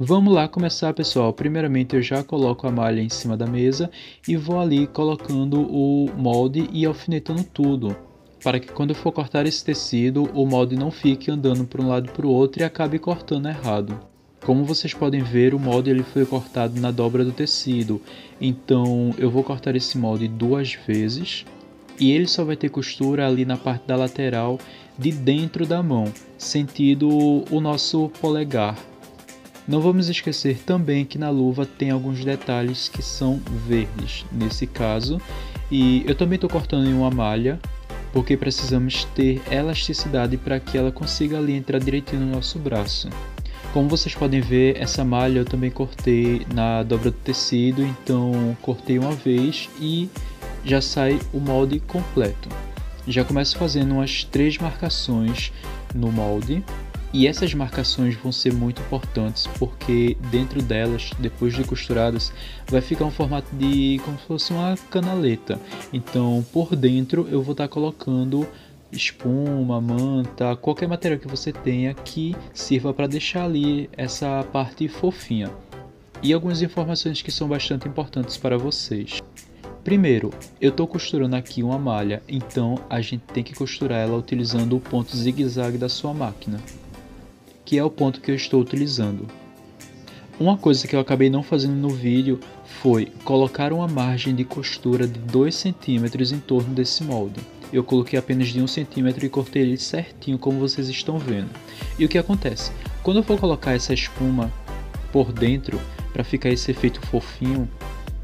Vamos lá começar, pessoal. Primeiramente eu já coloco a malha em cima da mesa e vou ali colocando o molde e alfinetando tudo, para que quando eu for cortar esse tecido, o molde não fique andando para um lado e para o outro e acabe cortando errado. Como vocês podem ver, o molde ele foi cortado na dobra do tecido, então eu vou cortar esse molde duas vezes e ele só vai ter costura ali na parte da lateral de dentro da mão, sentido o nosso polegar. Não vamos esquecer também que na luva tem alguns detalhes que são verdes, nesse caso, e eu também estou cortando em uma malha, porque precisamos ter elasticidade para que ela consiga ali entrar direitinho no nosso braço. Como vocês podem ver, essa malha eu também cortei na dobra do tecido, então cortei uma vez e já sai o molde completo. Já começo fazendo umas 3 marcações no molde. E essas marcações vão ser muito importantes porque dentro delas, depois de costuradas, vai ficar um formato de como se fosse uma canaleta. Então, por dentro eu vou estar colocando espuma, manta, qualquer material que você tenha que sirva para deixar ali essa parte fofinha. E algumas informações que são bastante importantes para vocês. Primeiro, eu estou costurando aqui uma malha, então a gente tem que costurar ela utilizando o ponto zigue-zague da sua máquina, que é o ponto que eu estou utilizando. Uma coisa que eu acabei não fazendo no vídeo foi colocar uma margem de costura de 2 centímetros em torno desse molde. Eu coloquei apenas de 1 centímetro e cortei ele certinho como vocês estão vendo. E o que acontece? Quando eu for colocar essa espuma por dentro, para ficar esse efeito fofinho,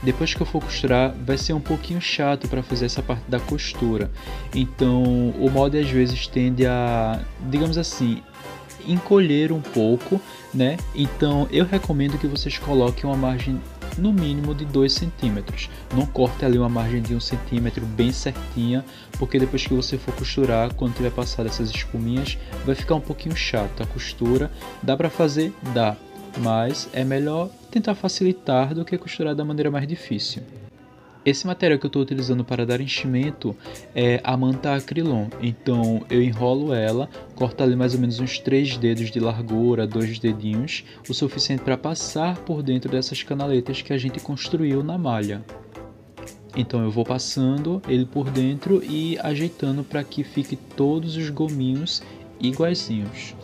depois que eu for costurar, vai ser um pouquinho chato para fazer essa parte da costura. Então, o molde às vezes tende a, digamos assim, encolher um pouco, né? Então eu recomendo que vocês coloquem uma margem no mínimo de 2 centímetros. Não corte ali uma margem de 1 centímetro bem certinha, porque depois que você for costurar, quando tiver passado essas espuminhas, vai ficar um pouquinho chato a costura. Dá para fazer? Dá, mas é melhor tentar facilitar do que costurar da maneira mais difícil. Esse material que eu estou utilizando para dar enchimento é a manta acrylon, então eu enrolo ela, corto ali mais ou menos uns 3 dedos de largura, 2 dedinhos, o suficiente para passar por dentro dessas canaletas que a gente construiu na malha. Então eu vou passando ele por dentro e ajeitando para que fique todos os gominhos iguaizinhos.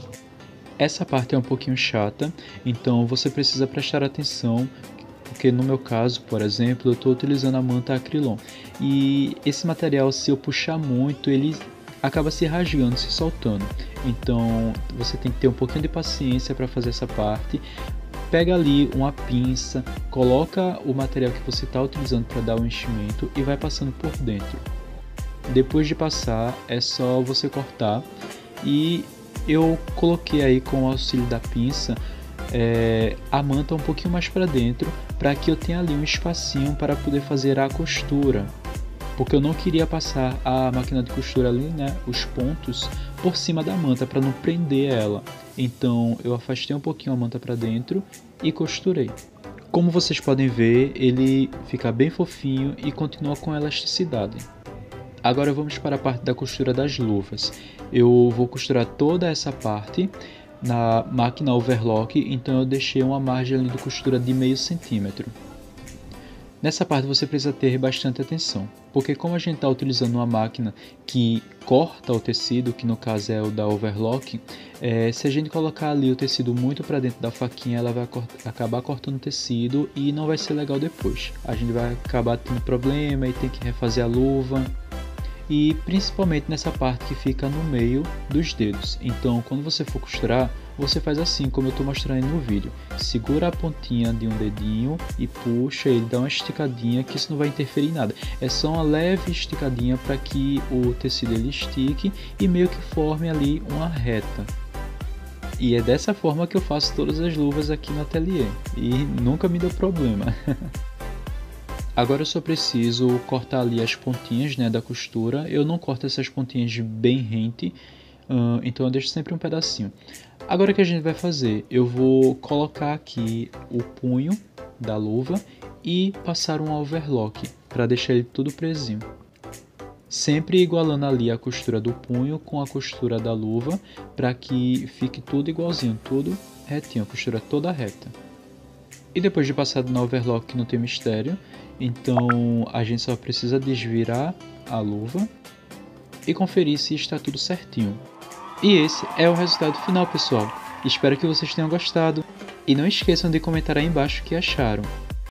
Essa parte é um pouquinho chata, então você precisa prestar atenção, porque no meu caso, por exemplo, eu estou utilizando a manta acrylon e esse material, se eu puxar muito, ele acaba se rasgando, se soltando. Então você tem que ter um pouquinho de paciência para fazer essa parte. Pega ali uma pinça, coloca o material que você está utilizando para dar o enchimento e vai passando por dentro. Depois de passar, é só você cortar e eu coloquei aí com o auxílio da pinça a manta um pouquinho mais para dentro, para que eu tenha ali um espacinho para poder fazer a costura, porque eu não queria passar a máquina de costura ali, né, os pontos por cima da manta para não prender ela. Então eu afastei um pouquinho a manta para dentro e costurei. Como vocês podem ver, ele fica bem fofinho e continua com elasticidade. Agora vamos para a parte da costura das luvas. Eu vou costurar toda essa parte na máquina overlock, então eu deixei uma margem ali de costura de meio centímetro. Nessa parte você precisa ter bastante atenção, porque como a gente está utilizando uma máquina que corta o tecido, que no caso é o da overlock, se a gente colocar ali o tecido muito para dentro da faquinha, ela vai acabar cortando o tecido e não vai ser legal depois. A gente vai acabar tendo problema e tem que refazer a luva. E principalmente nessa parte que fica no meio dos dedos. Então quando você for costurar, você faz assim como eu estou mostrando no vídeo. Segura a pontinha de um dedinho e puxa ele, dá uma esticadinha, que isso não vai interferir em nada. É só uma leve esticadinha para que o tecido ele estique e meio que forme ali uma reta. E é dessa forma que eu faço todas as luvas aqui no ateliê e nunca me deu problema. Agora eu só preciso cortar ali as pontinhas, né, da costura. Eu não corto essas pontinhas bem rente, então eu deixo sempre um pedacinho. Agora o que a gente vai fazer? Eu vou colocar aqui o punho da luva e passar um overlock para deixar ele tudo presinho. Sempre igualando ali a costura do punho com a costura da luva para que fique tudo igualzinho, tudo retinho, a costura toda reta. E depois de passado no overlock não tem mistério, então a gente só precisa desvirar a luva e conferir se está tudo certinho. E esse é o resultado final, pessoal. Espero que vocês tenham gostado e não esqueçam de comentar aí embaixo o que acharam.